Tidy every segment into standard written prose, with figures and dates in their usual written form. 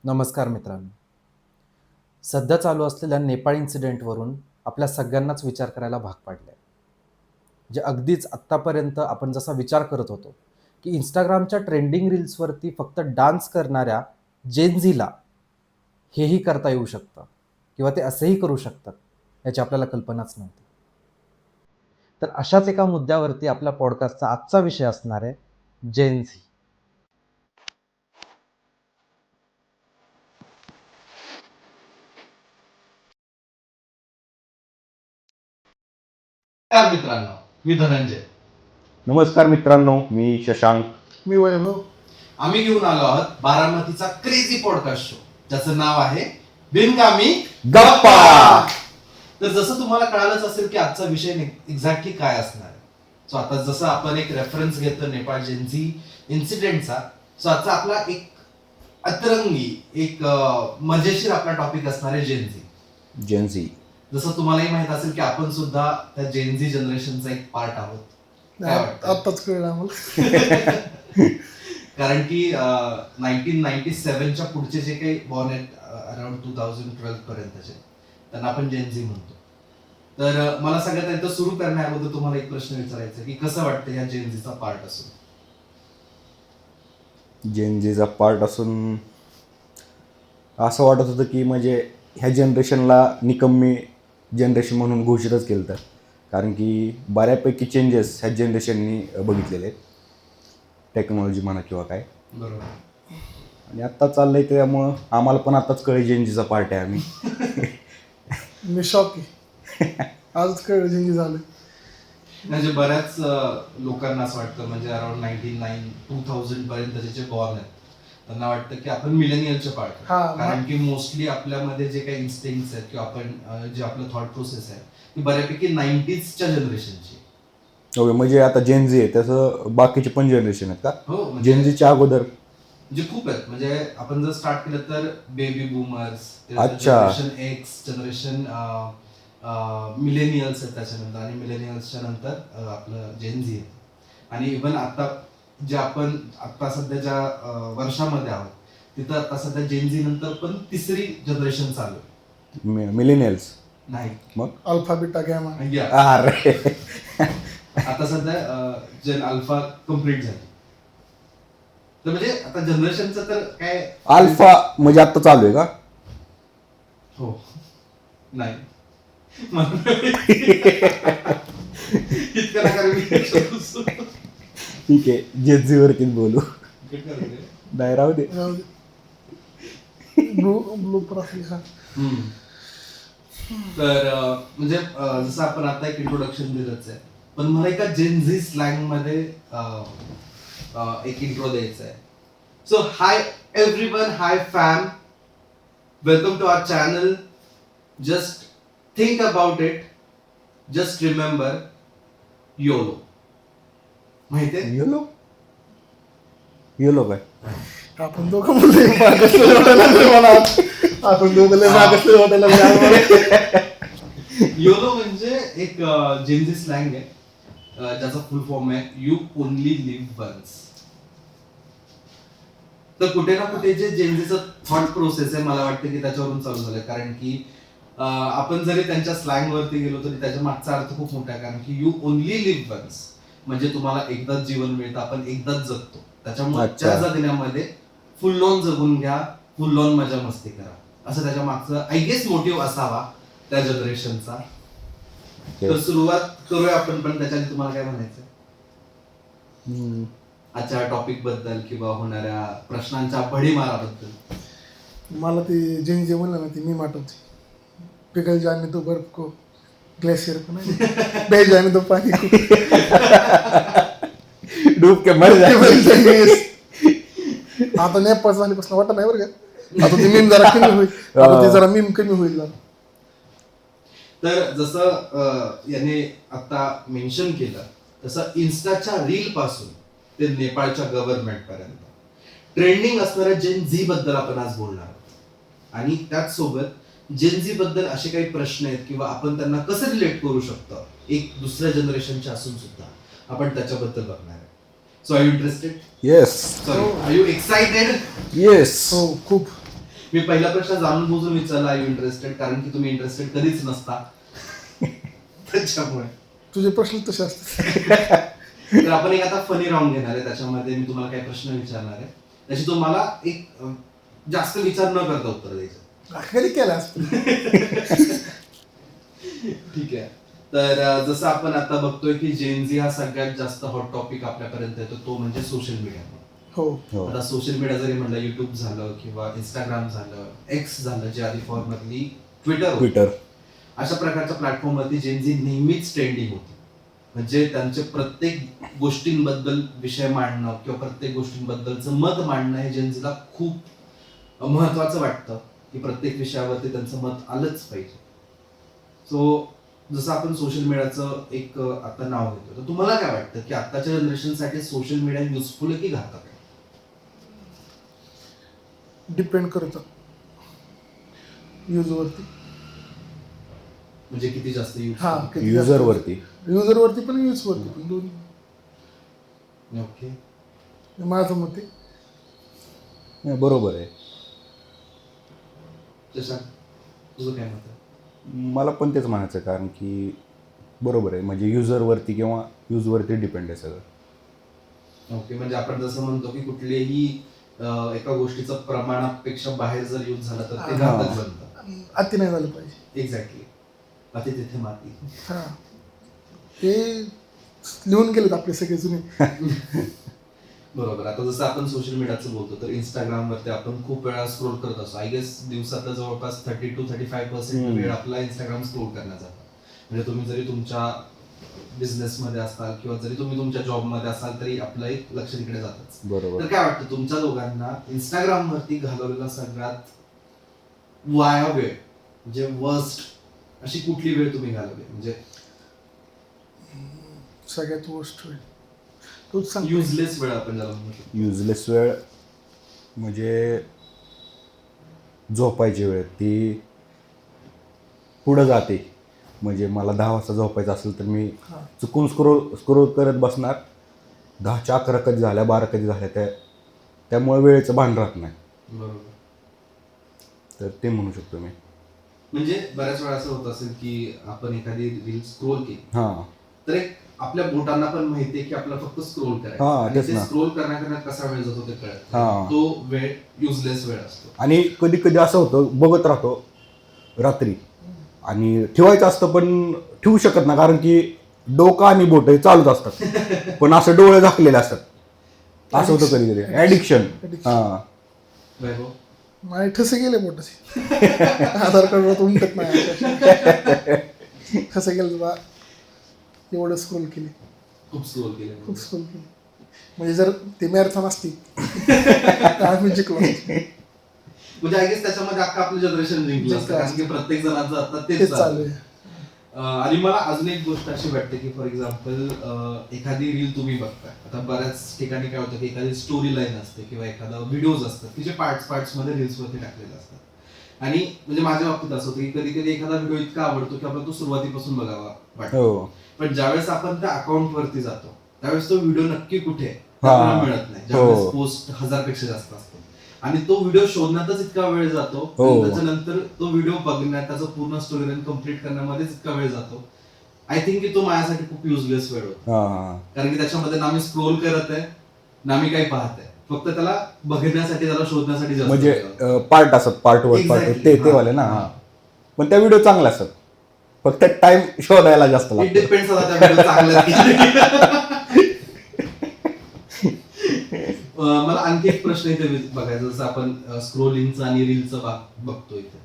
नमस्कार मित्रांनो. सध्या चालू असलेल्या नेपाळ इन्सिडेंटवरून आपल्या सगळ्यांनाच विचार करायला भाग पाडले आहे. म्हणजे अगदीच आत्तापर्यंत आपण जसा विचार करत होतो, की Instagramच्या ट्रेंडिंग रील्सवरती फक्त डान्स करणाऱ्या जेन झीला हेही करता येऊ शकतं किंवा ते असेही करू शकतात, याची आपल्याला कल्पनाच नव्हती. तर अशाच एका मुद्द्यावरती आपल्या पॉडकास्टचा आजचा विषय असणार आहे, जेन झी. नमस्कार मित्रांनो, मी धनंजय. नमस्कार मित्रांनो, मी शशांक. मी वैभव. आम्ही घेऊन आलो आहोत बारामतीचा क्रेझी पॉडकास्ट शो, ज्याचं नाव आहे बिनकामी गप्पा. तर जसं तुम्हाला कळालंच असेल की आजचा विषय एक्झॅक्टली काय असणार आहे. सो आता जसं आपण एक रेफरन्स घेतो नेपाळ जेनझी इन्सिडेंटचा, सो आजचा आपला एक अतरंगी एक मजेशीर आपला टॉपिक असणार आहे जेनझी. जेनझी. जसं तुम्हालाही माहित असेल की आपण सुद्धा त्या जेनझी जनरेशनचा एक पार्ट आहोत. काय वाटतं? आत्ताच कळलं आम्हाला. कारण की 1997च्या पुढचे जे काही बॉर्न आहेत अराउंड 2012 पर्यंतचे, त्यांना आपण जेनझी म्हणतो. तर मला सगळ्यात एकदा सुरू करण्याअगोदर तुम्हाला एक प्रश्न विचारायचा की कसं वाटतं या जेनझीचा पार्ट असून? जेनझीचा पार्ट असून असं वाटत होतं की म्हणजे ह्या जनरेशनला निकम्मी जनरेशन म्हणून घोषितच केलं तर, कारण की बऱ्यापैकी चेंजेस ह्या जनरेशननी बघितलेले आहेत, टेक्नॉलॉजी म्हणा किंवा काय. बरोबर. आणि आत्ता चाललंय त्यामुळं आम्हाला पण आत्ताच कळे जेनझीचा पार्ट आहे आम्ही. मी शॉक आहे. आजच कळलं जिंगी झालं. म्हणजे बऱ्याच लोकांना असं वाटतं, म्हणजे अराउंड 2000 पर्यंतचे जे बॉर्न आहेत त्यांना वाटतं की आपण मिलेनियलचे पार्ट. हा, कारण की मोस्टली आपल्यामध्ये जे काही इन्स्टिंक्ट्स आहेत किंवा आपण जे आपलं थॉट प्रोसेस आहे ती बऱ्यापैकी 90sच्या जनरेशनची. ओके, म्हणजे आता जेनझी आहे तसं बाकीचे पण जनरेशन आहेत का? हो, म्हणजे जेनझीच्या अगोदर म्हणजे खूप आहेत. म्हणजे आपण जर स्टार्ट केलं तर बेबी बूमर्स, अच्छा. जनरेशन एक्स, जनरेशन मिलेनियल्स आहेत त्याच्यानंतर, आणि मिलेनियल्सच्या नंतर आपलं जेनझी आहे. आणि इव्हन आता जे आपण आता सध्या ज्या वर्षामध्ये आहोत तिथं आता सध्या जेनझी नंतर पण तिसरी जनरेशन चालू आहे. मिलेनियल्स नाही, मग अल्फा बिटा गॅमा. या. अरे आता सध्या जेन अल्फा कम्प्लीट झाली. तर म्हणजे आता जनरेशनचं तर काय अल्फा म्हणजे आत्ता चालू आहे का? हो. नाही. इतकं नका रे, मी विचारूच. ठीक आहे, जेनझीवरतीच बोलू. नाही, राहू दे. राहू दे. ब्लू असली हा. तर म्हणजे जसं आपण आता एक इंट्रोडक्शन दिलंच आहे, पण मला एका जेनझी स्लँग मध्ये एक इंट्रो द्यायचा आहे. So hi everyone, hi fam, welcome to our channel. Just think about it, just remember, YOLO. माहितीये? येलो काय? आपण दोघं मुले मागासले वाटायला लागले मला. आपण दोघं लय मागासले वाटायला लागले. योलो म्हणजे एक जेनझी स्लँग आहे, ज्याचा फुल फॉर्म आहे यू ओनली लिव्ह वन्स. तर कुठे ना कुठे जे जेनझीचं थॉट प्रोसेस आहे, मला वाटतं की त्याच्यावरून चालू झालंय. कारण की आपण जरी त्यांच्या स्लँग वरती गेलो तरी त्याच्या मागचा अर्थ खूप मोठा आहे. कारण की यू ओनली लिव्ह वन्स म्हणजे तुम्हाला एकदाच जीवन मिळतं, आपण एकदाच जगतो. त्याच्यामुळे अच्छा. त्या जगण्यामध्ये फुल ऑन जगून घ्या, फुल ऑन मजा मस्ती करा, असं त्याच्या मागचं आय गेस मोटिव्ह असावा त्या जनरेशनचा. तर सुरुवात करूया आपण, पण त्याच्याने तुम्हाला काय म्हणायचं आजच्या टॉपिक बद्दल किंवा होणाऱ्या प्रश्नांच्या भडीमाराबद्दल? मला ती जिंगी म्हणलं ना, ती मी आठवते. पिघल जाने तो बर्फ को ग्लेशियर को नाही, बह जाने तो पानी को डूब के मर जाए. आता नेपाळ झाल्यापासून वाटत नाही बरं का. आता ती मीम जरा कमी होईल. आता ती जरा मीम कमी होईल जरा. तर जसं याने आता मेन्शन केलं तसं इन्स्टाच्या रील पासून ते नेपाळच्या गव्हर्नमेंट पर्यंत ट्रेंडिंग असणाऱ्या जेन झी बद्दल आपण आज बोलणार आहोत. आणि त्याच सोबत जेन झी बद्दल असे काही प्रश्न आहेत किंवा आपण त्यांना कसं रिलेट करू शकतो एक दुसऱ्या जनरेशनच्या असून सुद्धा, आपण त्याच्याबद्दल बघणार आहे. So are you interested? Yes. Sorry, are you excited? Yes. हो खूप. मी पहिला प्रश्न जाणून बुजून विचारला, आय यू इंटरेस्टेड, कारण की तुम्ही इंटरेस्टेड कधीच नसता. त्याच्यामुळे तुझे प्रश्न तसे असतात. तर आपण एक आता फनी राऊंड घेणार आहे. त्याच्यामध्ये मी तुम्हाला काही प्रश्न विचारणार आहे, त्याची तुम्हाला एक जास्त विचार न करता उत्तर द्यायचं. कधी केला असतं. ठीक आहे. तर जसं आपण आता बघतोय की जेनझी हा सगळ्यात जास्त हॉट टॉपिक आपल्यापर्यंत येतो, तो म्हणजे सोशल मीडिया. हो. हो. आता सोशल मीडिया जरी म्हणलं, युट्यूब झालं किंवा इंस्टाग्राम झालं, एक्स झालं, जे आधी फॉर्मरली ट्विटर, अशा प्रकारच्या प्लॅटफॉर्मवरती जेनझी नेहमीच ट्रेंडिंग होती. म्हणजे त्यांचे प्रत्येक गोष्टींबद्दल विषय मांडणं किंवा प्रत्येक गोष्टींबद्दलचं मत मांडणं हे जेनझीला खूप महत्वाचं वाटतं, की प्रत्येक विषयावरती त्यांचं मत आलंच पाहिजे. सो जसं आपण सोशल मीडियाचं एक आता नाव घेतो, तर तुम्हाला काय वाटतं की आताच्या जनरेशनसाठी सोशल मीडिया युजफुल आहे की घातक आहे? डिपेंड करतं यूजवरती. म्हणजे किती जास्त यूज? हा, किती युजरवरती. युजरवरती पण यूजवरती पण दोन्ही. ओके. माझं मत आहे. बरोबर आहे. जशा तुझं काय मत आहे? मला पण तेच म्हणायचं, कारण की बरोबर आहे, म्हणजे युजरवरती किंवा यूजवरती डिपेंड आहे सगळं. ओके. म्हणजे आपण जसं म्हणतो की कुठलेही एका गोष्टीचं प्रमाणापेक्षा बाहेर जर यूज झाला तर ते हा. घातक बनतं. अति नाही झालं पाहिजे. एक्झॅक्टली. अति तिथे माती. हा, ते लिहून गेलेत आपले सगळे जुने. बरोबर. आता जसं आपण सोशल मीडियाचं बोलतो, तर इंस्टाग्रामवरती आपण खूप वेळा स्क्रोल करत असतो. आय गेस दिवसातला जवळपास 30 to 35% वेळ आपला इंस्टाग्राम स्क्रोल करण्यात जातो. म्हणजे तुम्ही जरी तुमच्या बिझनेसमध्ये असाल किंवा जरी तुम्ही तुमच्या जॉबमध्ये असाल, तरी आपलं एक लक्ष तिकडे जातच. बरोबर. तर काय वाटतं तुमच्या दोघांना इंस्टाग्रामवरती घालवलेला सगळ्यात वाया वेळ, म्हणजे वर्स्ट अशी कुठली वेळ तुम्ही घालवली? म्हणजे सगळ्यात वर्स्ट होईल तूच सांग. युजलेस वेळ आपण ज्याला म्हणतो. युजलेस वेळ म्हणजे झोपायची वेळ, ती पुढं जाते. म्हणजे मला 10 वाजता झोपायचं असेल तर मी हा. चुकून स्क्रोल करत बसणार. 10च्या 11 कधी झाल्या, 12 कधी झाल्या, त्यामुळे वेळेचं भान राहत नाही. बरोबर. तर ते म्हणू शकतो मी. म्हणजे बऱ्याच वेळा असं होत असेल की आपण एखादी रील स्क्रोल केली, हां. तर एक आपल्या बोटांना पण माहितीये की आपल्याला फक्त स्क्रोल करायचं, हा, आणि तेच ते ना. स्क्रोल करण्यात कसा वेळ जातो ते कळत हा. नाही. तो वेळ युजलेस वेळ असतो. आणि कधी कधी असं होतं, बघत राहतो रात्री आणि ठेवायचं असतं पण ठेवू शकत नाही, कारण की डोकं आणि बोट हे चालूच असतात पण असं डोळे झाकलेले असतात. असं होतं कधी कधी. ॲडिक्शन. हां. वैभव? माझे ठसे गेले मोठे. आधार कार्डवर उमटत नाही. ठसे गेले बा. एवढं स्क्रोल केले, खूप स्क्रोल केले. खूप स्क्रोल केले. म्हणजे जर ते मॅरेथॉन असती तर आम्ही जिंकलो. म्हणजे आय गेस त्याच्यामध्ये अख्खा आपलं जनरेशन जिंकलं असतं, कारण की प्रत्येक जणांचं आता तेच तेच चालू चालू आहे. आहे. आणि मला अजून एक गोष्ट अशी वाटते की फॉर एक्झाम्पल एखादी रील तुम्ही बघताय, आता बऱ्याच ठिकाणी काय होतं की एखादी स्टोरी लाईन असते किंवा एखादा व्हिडिओज असतात की जे पार्ट्स मध्ये रील्स वरती टाकलेले असतात. आणि म्हणजे माझ्या बाबतीत असं होतं की कधी कधी एखादा व्हिडिओ इतका आवडतो की आपल्याला तो सुरुवातीपासून बघावा वाटतो. हो. पण ज्यावेळेस आपण त्या अकाउंट वरती जातो, त्यावेळेस तो व्हिडिओ नक्की कुठे आहे ते हा. आपल्याला मिळत नाही. ज्यावेळेस हो. पोस्ट 1000 पेक्षा जास्त असतो आणि तो व्हिडिओ शोधण्यातच इतका वेळ जातो, हो. आणि त्याच्यानंतर तो व्हिडिओ बघण्यात, त्याचं पूर्ण स्टोरी लाईन कम्प्लीट करण्यामध्येच इतका वेळ जातो. आय थिंक की तो माझ्यासाठी खूप युजलेस वेळ होता, हां. कारण की त्याच्यामध्ये ना मी स्क्रोल करत आहे ना मी काही पाहत आहे, फक्त त्याला बघण्यासाठी, त्याला शोधण्यासाठी जास्त म्हणजे वेळ जातो. पार्ट असतात, पार्ट 1 पार्ट 2 Exactly. ते वाले ना. हां. पण त्या व्हिडिओ चांगल्या असतात, फक्त टाइम शोधायला जास्त इट लागतो. डिपेंड्स आता त्या व्हिडिओ चांगला आहे की मला आणखी एक प्रश्न इथे बघायचा, जसं आपण स्क्रोलिंगचं आणि रीलचं बघतो इथे.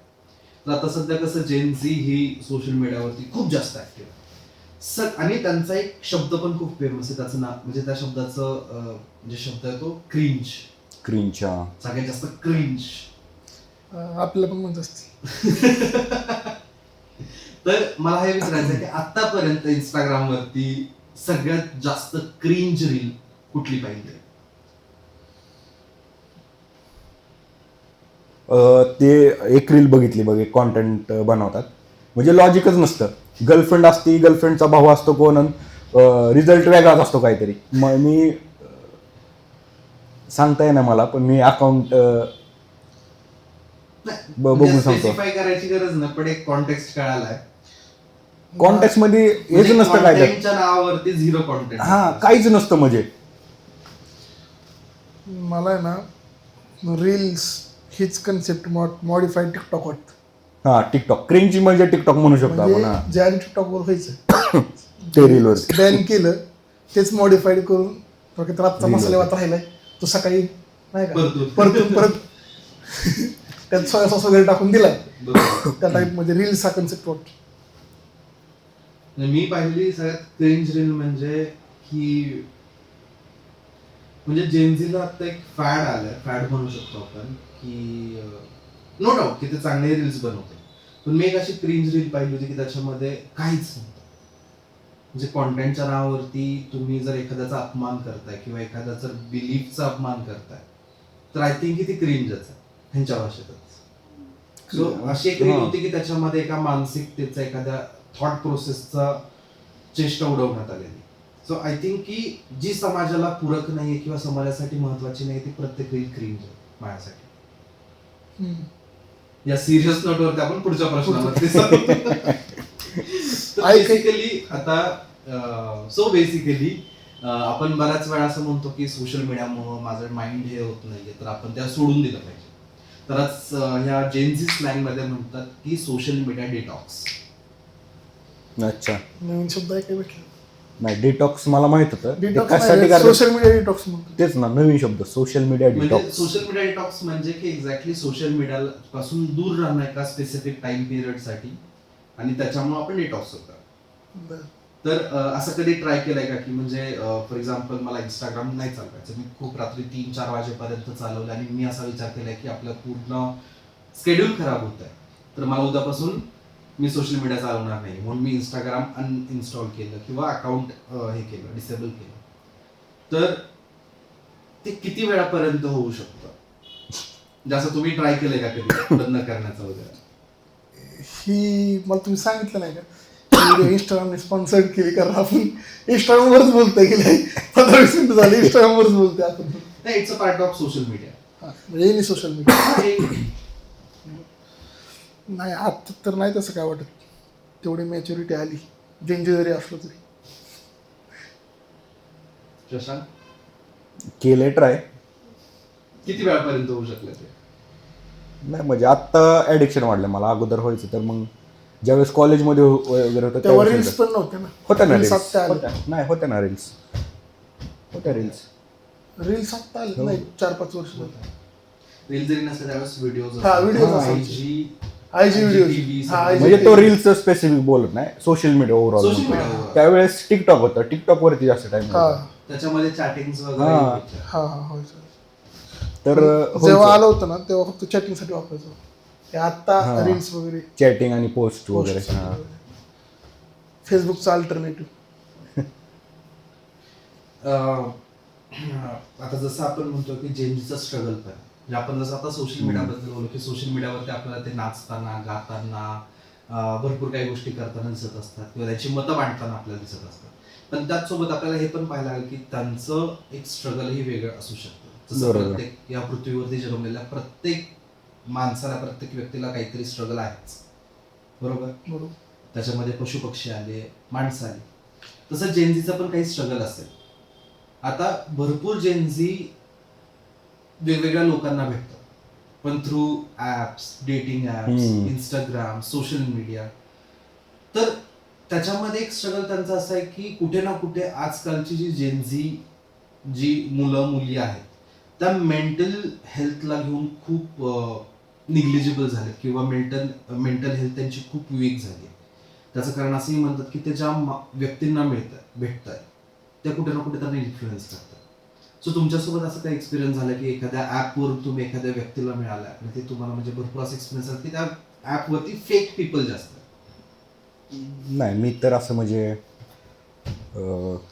तर आता सध्या कसं जेनझी ही सोशल मीडियावरती खूप जास्त ऍक्टिव्ह आहे, आणि त्यांचा एक शब्द पण खूप फेमस आहे. त्याचं नाव म्हणजे त्या शब्दाचं जे शब्द आहे तो क्रिंज. क्रीनच्या. सगळ्यात जास्त क्रिंज. आपल्याला पण म्हणत असते. तर मला हे विचारायचं आहे की आतापर्यंत इंस्टाग्रामवरती सगळ्यात जास्त क्रिंज रील कुठली पाहिजे? ते एक रील बघितली बघ, एक कॉन्टेंट बनवतात, म्हणजे लॉजिकच नसतं. गर्लफ्रेंड असती, गर्लफ्रेंडचा भाऊ असतो कोण, रिझल्ट वेगळाच असतो काहीतरी. मग मी सांगता येईना मला, पण मी अकाउंट बघून सांगतो. स्पेसिफाय करायची गरज नाही, पण एक कॉन्टेक्स्ट कळालाय. कॉन्टेक्स्ट मध्ये हेच म्हणजे नसतं काय त्यात. कॉन्टेंटच्या नावावरती झिरो कॉन्टेंट. हा काहीच नसतं म्हणजे. मला आहे ना रील्स हीच कन्सेप्ट मॉडिफाईड टिकटॉक वाटतं. हा टिकटॉक क्रिंज म्हणजे टिकटॉक म्हणू शकतो आपण. हा म्हणजे ज्या टिकटॉकवर व्हायचं ते रीलवर बॅन केलं तेच मॉडिफाईड करून थोडक्यात रातचा Reel मसाले होते. भात राहिलाय तो सकाळी नाही का परतून. परतून परत त्यात सोया सॉस वगैरे टाकून दिला बरोबर. त्या टाईप मध्ये रील्स हा कन्सेप्ट वाटतो. मी पाहिलेली सगळ्यात क्रिंज रील म्हणजे की म्हणजे जेनझीला आता एक फॅड आलंय, फॅड म्हणू शकतो आपण, की नो डाऊट की ते चांगले रील्स बनवतात, पण मी एक अशी क्रिंज रील पाहिली होती की त्याच्यामध्ये काहीच नव्हतं. म्हणजे कॉन्टेंटच्या नावावरती तुम्ही जर एखाद्याचा अपमान करताय किंवा एखाद्याचा बिलीफचा अपमान करताय तर आय थिंक की ती क्रिंजच आहे ह्यांच्या भाषेतच. सो अशी एक रील हा. होती की त्याच्यामध्ये एका मानसिकतेचा, एखाद्या थॉट प्रोसेसचा चेष्टा उडवण्यात आलेली. सो आय थिंक की जी समाजाला पूरक नाहीये किंवा समाजासाठी महत्वाची नाही ती प्रत्येक रील क्रिंज आहे माझ्यासाठी. हम्म. या सिरियस नोटवरती आपण पुढच्या प्रश्नावरती ऐक- बेसिकली आता सो बेसिकली आपण बऱ्याच वेळा असं म्हणतो की सोशल मीडियामुळे माझं माइंड हे होत नाहीये तर आपण त्या सोडून दिलं पाहिजे. तरच ह्या जेनझी स्लँग मध्ये म्हणतात की सोशल मीडिया डिटॉक्स. अच्छा. नवीन शब्द आहे काय भेटला नाही डिटॉक्स मला माहित होतं. ते डिटॉक्स कशासाठी करतात सोशल मीडिया डिटॉक्स म्हणतो. तेच ना नवीन शब्द सोशल मीडिया म्हणजे डिटॉक्स. सोशल मीडिया डिटॉक्स म्हणजे की एक्झॅक्टली सोशल मीडिया पासून दूर राहणं एका स्पेसिफिक टाइम पिरियड साठी आणि त्याच्यामुळे आपण डिटॉक्स होतो. बरं. तर असं कधी ट्राय केलंय का की म्हणजे फॉर एक्झाम्पल मला इंस्टाग्राम नाही चालवायचं, मी खूप रात्री 3-4 वाजेपर्यंत चालवलं आणि मी असा विचार केलाय की आपलं पूर्ण स्केड्यूल खराब होत आहे, तर मला उद्यापासून मी सोशल मीडिया चालवणार नाही म्हणून मी इंस्टाग्राम अनइन्स्टॉल केलं किंवा अकाउंट हे केलं, डिसेबल केलं. तर ते किती वेळापर्यंत होऊ शकतं? जसं तुम्ही ट्राय केलंय का कधी बंद करण्याचं वगैरे? ही मला तुम्ही सांगितलं नाही का व्हिडिओ इंस्टाग्रामने स्पॉन्सर्ड केली कारण आपण इंस्टाग्रामवरच बोलतोय गेले 15-20 मिनिटं झाली इंस्टाग्रामवरच बोलतोय आपण. नाही, it's a part of social media. हा, म्हणजे नाही सोशल मीडिया नाही आता तर नाही तसं काय वाटत. तेवढी मॅच्युरिटी आली जेंजी जरी असलो तरी. शशांक, केलंय ट्राय. किती वेळापर्यंत होऊ शकलं ते? नाही म्हणजे आत्ता ॲडिक्शन वाढलं मला. अगोदर व्हायचं तर मग ज्यावेळेस कॉलेजमध्ये वगैरे होतं तेव्हा त्यावेळेस रील्स होतं. पण नव्हते ना. होत्या ना रील्स रील्स. आत्ता आले. नाही होत्या ना रील्स. होत्या रील्स. रील्स आत्ता आले नाही 4-5 वर्ष झाली. रील जरी नसलं त्यावेळेस व्हिडिओज हा, videos असायचे. IG videos. हा, IG म्हणजे तो रील्सचं स्पेसिफिक बोलत नाही social media overall. Social media त्यावेळेस टिकटॉक होतं. टिकटॉक वरती जास्त टाइम. हा त्याच्यामध्ये चॅटिंग हा. वगैरे होत्या. हा हा व्हायचं. तर जेव्हा आलं होतं ना तेव्हा फक्त चॅटिंगसाठी वापरायचं. ते आता हा. रील्स वगैरे चॅटिंग आणि पोस्ट वगैरे. हा. फेसबुकचा अल्टरनेटिव्ह. आता जसं आपण म्हणतो की जेनजीचं स्ट्रगल पण म्हणजे आपण जसं आता सोशल मीडियाबद्दल बोललो की सोशल मीडियावरती आपल्याला ते नाचताना, गाताना, भरपूर काही गोष्टी करताना दिसत असतात किंवा त्यांची मतं मांडताना आपल्याला दिसत असतात. पण त्याचसोबत आपल्याला हे पण पाहायला लागेल की त्यांचं एक स्ट्रगलही वेगळं असू शकतं. जसं बरोबर. प्रत्येक या पृथ्वीवरती जन्मलेल्या प्रत्येक माणसाला, प्रत्येक व्यक्तीला काहीतरी स्ट्रगल आहेच, बरोबर? बरोबर. त्याच्यामध्ये पशुपक्षी आले, माणसं आली, तसं जेनझीचं पण काही स्ट्रगल असेल. आता भरपूर जेनझी वेगवेगळ्या लोकांना भेटतात, पण through apps, dating apps, Instagram, social media. तर त्याच्यामध्ये एक स्ट्रगल त्यांचा असा आहे की कुठे ना कुठे आजकालची जी जेनझी जी मुलं मुली आहेत त्या मेंटल हेल्थला घेऊन खूप निग्लिजिबल झालेत किंवा मेंटल हेल्थ त्यांची खूप वीक झाली आहे. त्याचं कारण असंही म्हणतात की ते ज्या व्यक्तींना भेटत आहेत त्या कुठे ना कुठे त्यांना इन्फ्लुएन्स करतात. सो तुमच्यासोबत असं काही एक्सपिरियन्स झाला की एखाद्या ॲपवरून तुम्ही एखाद्या व्यक्तीला मिळाला आणि ते तुम्हाला म्हणजे भरपूर असं एक्सपिरियन्स झाला की त्या ॲपवरती फेक पीपल जास्त आहेत? नाही मी तर असं म्हणजे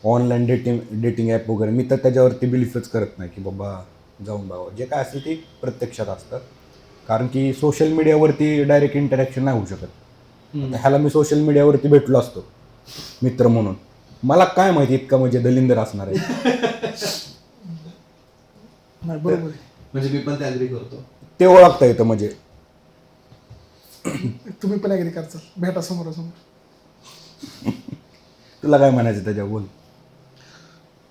ऑनलाईन डेटिंग ॲप वगैरे मी तर त्याच्यावरती बिलीफच करत नाही की बाबा जाऊन बाबा जे काय असेल ते प्रत्यक्षात असतं. कारण की सोशल मीडियावरती डायरेक्ट इंटरॅक्शन नाही होऊ शकत. आता ह्याला मी सोशल मीडियावरती भेटलो असतो मित्र म्हणून, मला काय माहिती इतका म्हणजे दलिंदर असणार आहे. नाही बरोबर आहे. म्हणजे मी पण ते अग्री करतो. ते ओळखता येतं म्हणजे तुम्ही पण ॲग्री करचाल, भेटा समोरासमोर. तुला काय म्हणायचं त्याच्यावर बोल.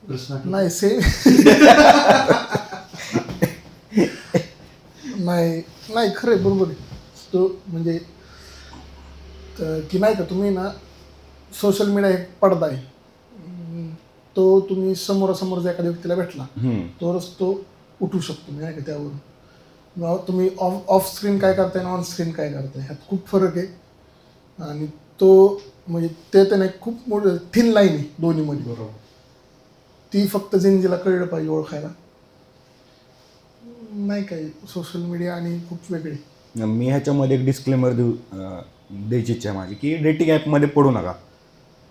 प्रश्न आठवतो? नाही सेम. नाही खरं आहे, बरोबर आहे. तो म्हणजे की नाही का, तुम्ही ना सोशल मीडिया एक पडदा आहे. तो तुम्ही समोरासमोर जर एखाद्या व्यक्तीला भेटला तरच तो उठू शकतो नाही का त्यावरून. मग तुम्ही ऑफ स्क्रीन काय करताय आणि ऑन स्क्रीन काय करताय ह्यात खूप फरक आहे. आणि तो म्हणजे ते त्याने एक खूप मोठं थिन लाईन आहे दोन्हीमध्ये. बरोबर. ती फक्त जेनजीला कळलं पाहिजे ओळखायला. नाही काय सोशल मीडिया आणि खूप वेगळे. मी ह्याच्यामध्ये एक डिस्क्लेमर द्यायची इच्छा आहे माझी, की डेटिंग ॲपमध्ये पडू नका.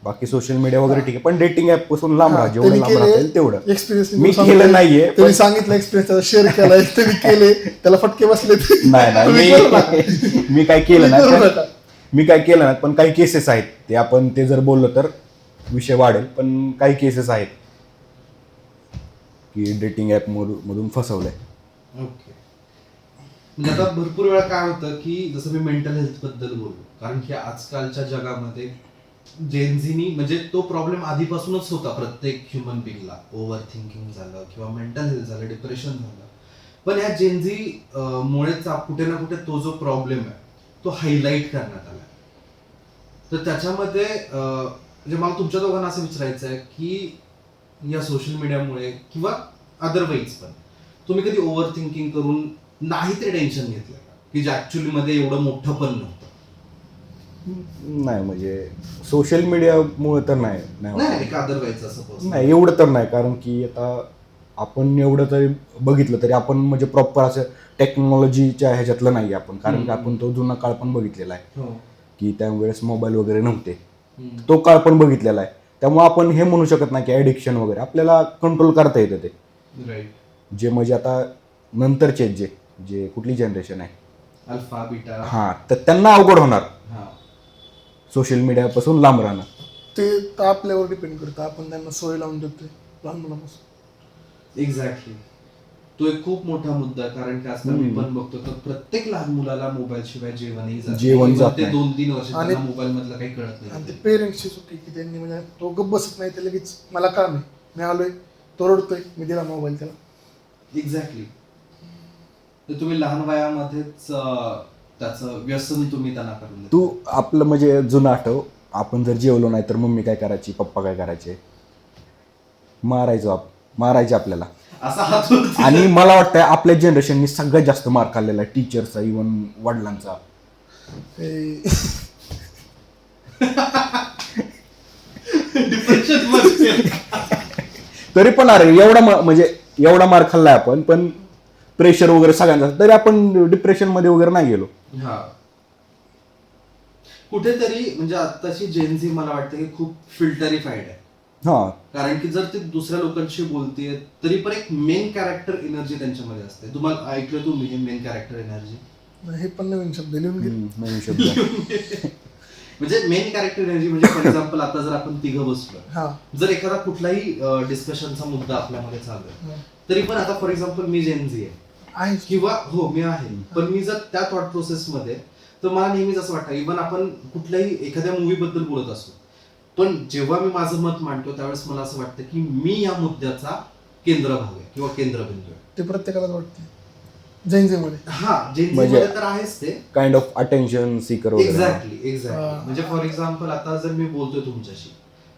बाकी सोशल मीडिया वगैरे ठीक आहे, पण डेटिंग ॲप पासून लांब राहा, जेवढं लांब राहता येईल तेवढं. एक्सपिरियन्स मी केलं नाहीये, त्यांनी सांगितलं, एक्सपिरियन्स शेअर केलाय, त्यांनी केले, त्याला फटके बसले. नाही मी काय केलं नाही, मी काय केलं नाही, पण काही केसेस आहेत ते आपण ते जर बोललो तर विषय वाढेल. पण काही केसेस आहेत की डेटिंग ॲप मधून फसवलंय. ओके. म्हणजे आता भरपूर वेळा काय होतं की जसं मी मेंटल हेल्थ बद्दल बोललो, कारण की आजकालच्या जगामध्ये जेनझीनी म्हणजे तो प्रॉब्लेम आधीपासूनच होता प्रत्येक ह्युमन बिंगला. ओव्हर थिंकिंग झालं किंवा मेंटल हेल्थ झालं, डिप्रेशन झालं. पण ह्या जेनझी मुळेच कुठे ना कुठे तो जो प्रॉब्लेम आहे तो हायलाईट करण्यात आला. तर त्याच्यामध्ये म्हणजे मला तुमच्या दोघांना असं विचारायचं आहे की या सोशल मीडियामुळे किंवा अदरवाईज पण तुम्ही कधी ओव्हर थिंकिंग करून नाही ते टेन्शन घेतलं का, की जे ऍक्च्युअली मध्ये एवढं मोठं पण नव्हतं? नाही म्हणजे सोशल मीडियामुळे तर नाही नाही का अदरवाईज असं नाही एवढं तर नाही. कारण की आता आपण एवढं तरी बघितलं तरी आपण म्हणजे प्रॉपर असं टेक्नॉलॉजीच्या ह्याच्यातलं नाही आपण. कारण की आपण तो जुना काळ पण बघितलेला आहे की त्यावेळेस मोबाईल वगैरे नव्हते, तो काळ पण बघितलेला आहे. त्यामुळे आपण हे म्हणू शकत नाही की ॲडिक्शन वगैरे आपल्याला कंट्रोल करता येतं ते. राईट. जे म्हणजे आता नंतरचे जे कुठली जनरेशन आहे अल्फा बीटा, हां, तर त्यांना अवघड होणार हा सोशल मीडियापासून लांब राहणं. ते तर आपल्यावर डिपेंड करतं, आपण त्यांना सवय लावून देतोय लहान मुलापासून. एक्झॅक्टली. तो एक खूप मोठा मुद्दा आहे, कारण की आजकाल मी पण बघतो तर प्रत्येक लहान मुलाला मोबाईल शिवाय जेवणही जात नाही. ते 2-3 वर्ष त्यांना मोबाईल मधलं काही कळत आणि ते नाही. पेरेंट्सची चुकी की त्यांनी म्हणजे तो गप्प बसत नाही, ते लगेच मला काम आहे, मी आलोय, तो रडतोय, मी दिला मोबाईल त्याला. एक्झॅक्टली. तर तुम्ही लहान वयामध्येच त्याचं व्यसन तुम्ही त्यांना करून देता. तू आपलं म्हणजे जुनं आठव, आपण जर जेवलो नाही तर मम्मी काय करायची, पप्पा काय करायचे, मारायचे आपल्याला. असा हात वरती. आणि मला वाटतं आपल्या जनरेशननी सगळ्यात जास्त मार खाल्लेला आहे टीचरचा, इव्हन वडिलांचा. डिप्रेशन मध्ये. तरी पण अरे म्हणजे एवढा मार खाल्लाय आपण, पण प्रेशर वगैरे सगळ्यांचा, तरी आपण डिप्रेशन मध्ये वगैरे नाही गेलो. हा. कुठेतरी म्हणजे आत्ताची जेनझी मला वाटतं की खूप फिल्टरिफाईड आहे. हा, कारण की जर ते दुसऱ्या लोकांशी बोलतेय तरी पण एक मेन कॅरेक्टर एनर्जी त्यांच्यामध्ये असते. तुम्हाला ऐकलं तुम्ही हे मेन कॅरेक्टर एनर्जी? हे पण नवीन शब्द लिहून घे. नवीन शब्द. म्हणजे मेन कॅरेक्टर एनर्जी म्हणजे फॉर एक्झाम्पल आता जर आपण तिघं बसलो, हा जर एखादा कुठलाही डिस्कशनचा मुद्दा आपल्यामध्ये चालू आहे, हा. तरी पण आता फॉर एक्झाम्पल मी जेनझी आहे किंवा हो मी आहे, पण मी जर त्या थॉट प्रोसेस मध्ये, तर मला नेहमीच असं वाटतं इव्हन आपण कुठल्याही एखाद्या मूवी बद्दल बोलत असतो, पण जेव्हा मी माझं मत मांडतो त्यावेळेस मला असं वाटतं की मी या मुद्द्याचा केंद्रभाग आहे किंवा केंद्रबिंदू आहे. ते प्रत्येकाला वाटते जैनजीमध्ये. हा जेनझी म्हणजे मध्ये तर आहेच ते. काइंड ऑफ अटेन्शन सीकर वगैरे. एक्झॅक्टली. म्हणजे फॉर एक्झाम्पल आता जर मी बोलतोय तुमच्याशी,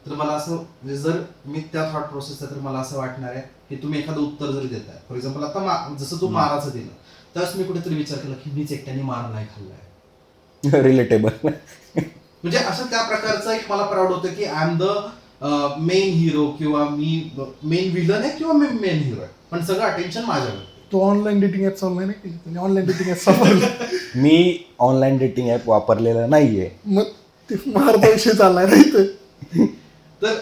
तर मला असं म्हणजे जर मी त्या थॉट प्रोसेस तर मला असं वाटणार आहे की तुम्ही एखादं उत्तर जरी देताय, फॉर एक्झाम्पल आता जसं तू माराचं दिलं, त्यावेळेस मी कुठेतरी विचार केला की मीच एकट्याने मार नाही खाल्लाय. रिलेटेबल. म्हणजे असं त्या प्रकारचं एक मला प्राऊड होतं की I am the main hero किंवा मी मेन विलन आहे किंवा मी मेन हिरो आहे, पण सगळं अटेन्शन माझ्यावर. तो ऑनलाईन डेटिंग ॲप चालू नाही केली, तुम्ही ऑनलाईन डेटिंग ॲप वापरलं. मी ऑनलाईन डेटिंग ॲप वापरलेलं नाहीये. मग ते मारता विषय चाललाय नाही तर. तर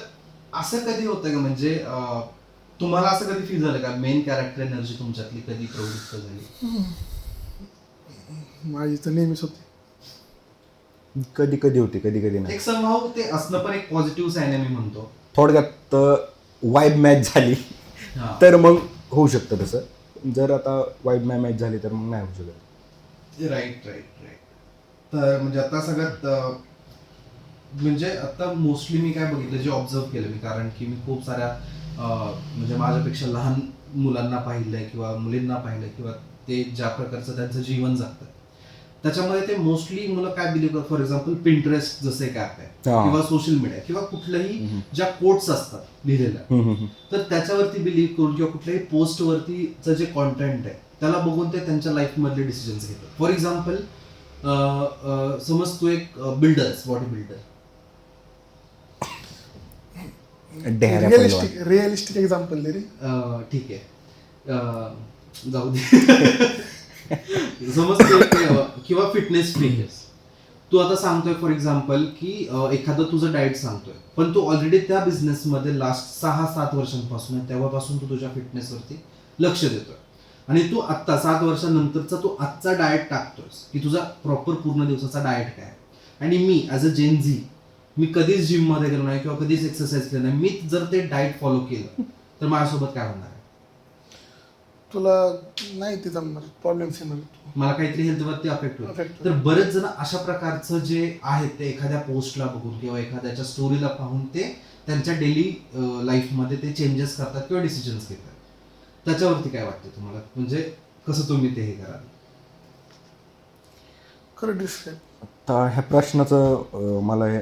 असं कधी होतं का म्हणजे तुम्हाला असं कधी फील झालं का मेन कॅरेक्टर एनर्जी तुमच्यातली कधी प्रवृत्त झाली? माझी तर नेहमीच होती. कधी कधी होते, कधी कधी नाही. एक समभाव ते असणं पण एक पॉझिटिव्ह साईन आहे मी म्हणतो. थोडक्यात वाईब मॅच झाली तर मग होऊ शकतं तसं. जर आता वाईब मॅच झाली तर मग नाही होऊ शकत. राईट. तर म्हणजे आता सगळ्यात म्हणजे आता मोस्टली मी काय बघितलं, जे ऑब्झर्व केलं मी, कारण की मी खूप साऱ्या म्हणजे माझ्यापेक्षा लहान मुलांना पाहिलंय किंवा मुलींना पाहिलंय किंवा ते ज्या प्रकारचं त्यांचं जीवन जगतात, त्याच्यामध्ये ते मोस्टली मुलं काय बिलीव्ह करतात. फॉर एक्झाम्पल पिंटरेस्ट जसं एक ॲप आहे हा. किंवा सोशल मीडिया किंवा कुठल्याही ज्या कोट्स असतात लिहिलेल्या, तर त्याच्यावरती बिलीव्ह करून किंवा कुठल्याही पोस्टवरतीचं जे कॉन्टेंट आहे त्याला बघून ते त्यांच्या लाईफमधले डिसिजन्स घेतात. फॉर एक्झाम्पल समज तू एक बॉडी बिल्डर, डेहऱ्या रिअलिस्टिक एक्झाम्पल दे रे. ठीक आहे, जाऊ दे. समज तू किंवा फिटनेस फ्रीक आहेस, तू आता सांगतोय फॉर एक्झाम्पल की एखादं तुझं डाएट सांगतोय, पण तू ऑलरेडी त्या बिझनेसमध्ये लास्ट 6-7 वर्षांपासून आहे, तेव्हापासून तू तुझ्या फिटनेसवरती लक्ष देतोय आणि तू आत्ता 7 वर्षांनंतरचा तू आजचा डाएट टाकतोयस की तुझा प्रॉपर पूर्ण दिवसाचा डाएट काय आहे. आणि मी ॲज अ जेन झी, मी कधीच जिममध्ये गेलो नाही किंवा कधीच एक्सरसाइज केलं नाही, मी जर ते डाएट फॉलो केलं तर माझ्यासोबत काय होणार आहे? तुला नाही ते जमणार, प्रॉब्लेम्स येणार. मला काहीतरी हेल्थवरती अफेक्ट होईल. Affect तर बरेच जण अशा प्रकारचं जे आहे ते एखाद्या पोस्टला बघून किंवा एखाद्याच्या स्टोरीला पाहून ते त्यांच्या डेली लाईफमध्ये ते चेंजेस करतात किंवा डिसिजन्स घेतात. त्याच्यावरती काय वाटतं तुम्हाला, म्हणजे कसं तुम्ही ते हे कराल? खरं डिस्क्राईब. आता ह्या प्रश्नाचं मला हे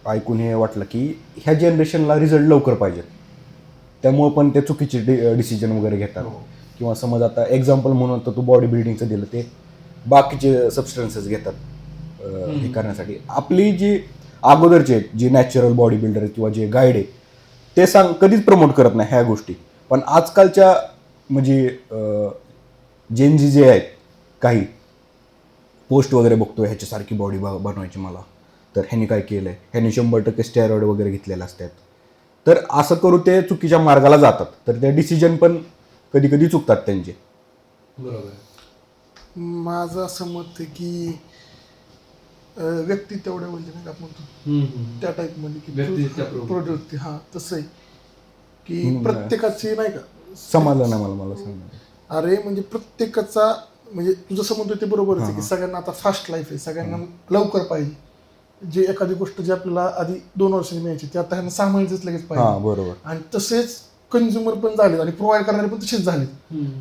ऐकून हे वाटलं की ह्या जनरेशनला रिझल्ट लवकर पाहिजे, त्यामुळे पण ते चुकीचे डिसिजन वगैरे घेतात. किंवा समज आता एक्झाम्पल म्हणून तर तू बॉडी बिल्डिंगचं दिलं, ते बाकीचे सबस्टन्सेस घेतात हे करण्यासाठी. आपली जी अगोदरचे आहेत, जे नॅचरल बॉडी बिल्डर आहेत किंवा जे गाईड आहेत, ते कधीच प्रमोट करत नाही ह्या गोष्टी. पण आजकालच्या म्हणजे जेनजी जे आहेत, काही पोस्ट वगैरे बघतो ह्याच्यासारखी बॉडी बनवायची मला, तर ह्यानी काय केलं आहे, ह्यानी 100% स्टेरॉइड वगैरे घेतलेले असतात. तर असं करू ते चुकीच्या मार्गाला जातात, तर ते डिसिजन पण कधी कधी चुकतात त्यांचे. बरोबर. माझं असं मत आहे की व्यक्ती तेवढ्या म्हणजे नाही का आपण त्या टाईपमध्ये व्यक्तिगत की प्रवृत्ती. प्रवृत्ती. हा तसं आहे की प्रत्येकाची नाही का. समजलं नाही मला सांगणार. अरे म्हणजे प्रत्येकाचा म्हणजे तुझं जसं म्हणतोय ते बरोबरच आहे की सगळ्यांना आता फास्ट लाईफ आहे, सगळ्यांना लवकर पाहिजे. जे एखादी गोष्ट जी आपल्याला आधी 2 वर्षांनी मिळायची ती आता ह्यांना 6 महिन्यातच लगेच हां पाहिजे. बरोबर. आणि तसेच कंझ्युमर पण झाले आणि प्रोव्हाइड करणारे पण तसेच झाले.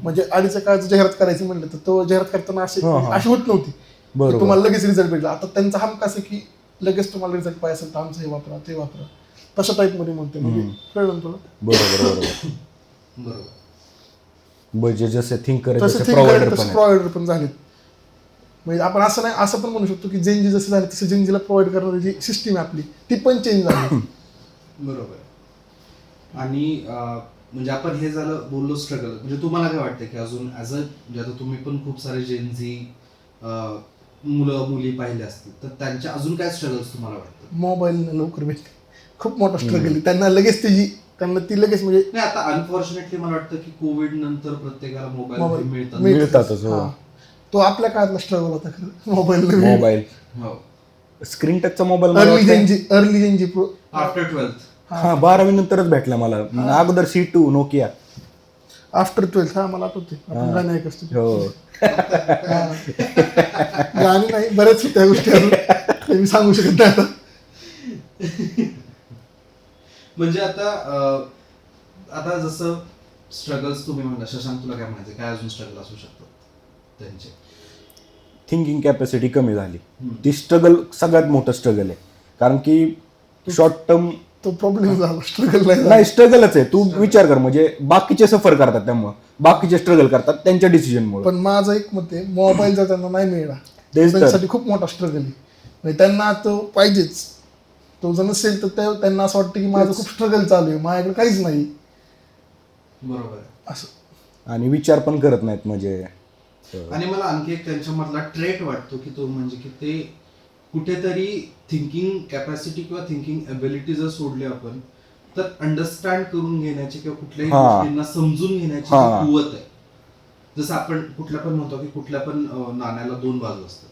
म्हणजे आधीच्या काळात जाहिरात करायची म्हणलं तर तो जाहिरात करताना अशी होत नव्हती की तुम्हाला लगेच रिझल्ट भेटला. आता त्यांचा हमखास आहे की लगेच तुम्हाला रिझल्ट पाहिजे असेल तर आमचं हे वापरा ते वापरा, तशा टाईपमध्ये म्हणते. म्हणजे कळलं ना तुला? बरोबर बरोबर. बरोबर. म्हणजे जसे थिंक तसे करायचे थिंक प्रोव्हायडर तसे पण प्रोव्हायडर पण झालेत. म्हणजे आपण असं नाही असं पण म्हणू शकतो की जेनजी जसे झाले तसे जेनजीला प्रोव्हाइड करणारी जी सिस्टीम आहे आपली ती पण चेंज झाली. बरोबर. आणि म्हणजे आपण हे झालं बोललो स्ट्रगल, म्हणजे तुम्हाला काय वाटतं की अजून ॲज अ, म्हणजे आता तुम्ही पण खूप सारे जेनझी मुलं मुली पाहिले असतील, तर त्यांच्या अजून काय स्ट्रगल्स तुम्हाला वाटतं? मोबाईल लवकर भेटते, खूप मोठा स्ट्रगल आहे त्यांना. लगेच त्यांना ती लगेच म्हणजे नाही, आता अनफॉर्च्युनेटली मला वाटतं की कोविड नंतर प्रत्येकाला मोबाईल मिळतात. मिळतातच. हो. हा. तो आपल्या काळातला स्ट्रगल होता खरं. मोबाईल हो. स्क्रीन टचचा mobile early Gen Z after 12th. हा 12वी नंतरच भेटला मला. अगोदर C2 नोकिया. After 12th. हा मला आठवते आपण गाणे ऐकत असतो. हो. गाणी नाही बऱ्याच त्या गोष्टी अजून ते मी सांगू शकत नाही आता. म्हणजे आता जसं स्ट्रगल्स तुम्ही म्हणला, शशांक तुला काय म्हणायचं, काय अजून स्ट्रगल असू शकतात त्यांचे? थिंकिंग कॅपॅसिटी कमी झाली. ती स्ट्रगल सगळ्यात मोठं स्ट्रगल आहे. कारण की शॉर्ट टर्म तो प्रॉब्लेम झाला, स्ट्रगल नाही स्ट्रगलच आहे. तू विचार कर, म्हणजे बाकीचे सफर करतात, त्यामुळे बाकीचे स्ट्रगल करतात त्यांच्या डिसिजनमुळे. पण माझं एक मत आहे, मोबाईल जर त्यांना नाही मिळाला तेच तर. त्यांच्यासाठी खूप मोठा स्ट्रगल आहे. म्हणजे त्यांना तो पाहिजेच. तो जर नसेल तर त्यांना असं वाटतं की माझं खूप स्ट्रगल चालू आहे, माझ्याकडे काहीच नाही. बरोबर. असं आणि विचार पण करत नाहीत म्हणजे. आणि मला आणखी एक त्यांच्यामधला ट्रेट वाटतो की तो म्हणजे की ते कुठेतरी थिंकिंग कॅपॅसिटी किंवा थिंकिंग एबिलिटी जर सोडली आपण, तर अंडरस्टँड करून घेण्याची किंवा कुठल्याही गोष्टींना समजून घेण्याची जी कुवत आहे. जसं आपण कुठल्या पण म्हणतो की कुठल्या पण नाण्याला 2 बाजू असतात,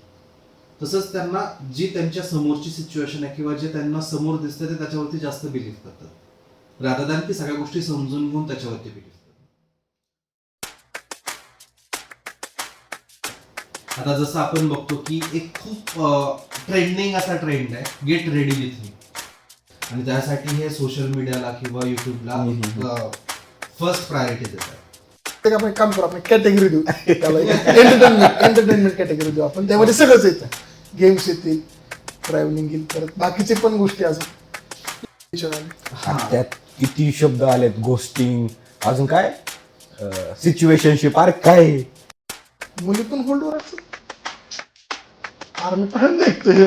तसंच त्यांना जी त्यांच्या समोरची सिच्युएशन आहे किंवा जे त्यांना समोर दिसतं ते त्याच्यावरती जास्त बिलीव्ह करतात, रादर दॅन की सगळ्या गोष्टी समजून घेऊन त्याच्यावरती बिलीव्ह करतात. आता जसं आपण बघतो की एक खूप ट्रेंडिंग असा ट्रेंड आहे, गेट रेडी विथ मी. आणि त्यासाठी हे सोशल मीडियाला किंवा युट्यूबला फर्स्ट प्रायोरिटी देतात. ते आपण एक काम करू, आपण कॅटेगरी देऊ त्याला, एंटरटेनमेंट कॅटेगरी देऊ आपण. त्यामध्ये सगळंच येतं, गेम्स येतील, ट्रॅव्हलिंग येईल, परत बाकीचे पण गोष्टी अजून. आणि त्यात किती शब्द आलेत, गोस्टिंग, अजून काय सिच्युएशनशिप, अरे काय मुली पण होल्डवर असतात. अरे मी पण ऐकतोय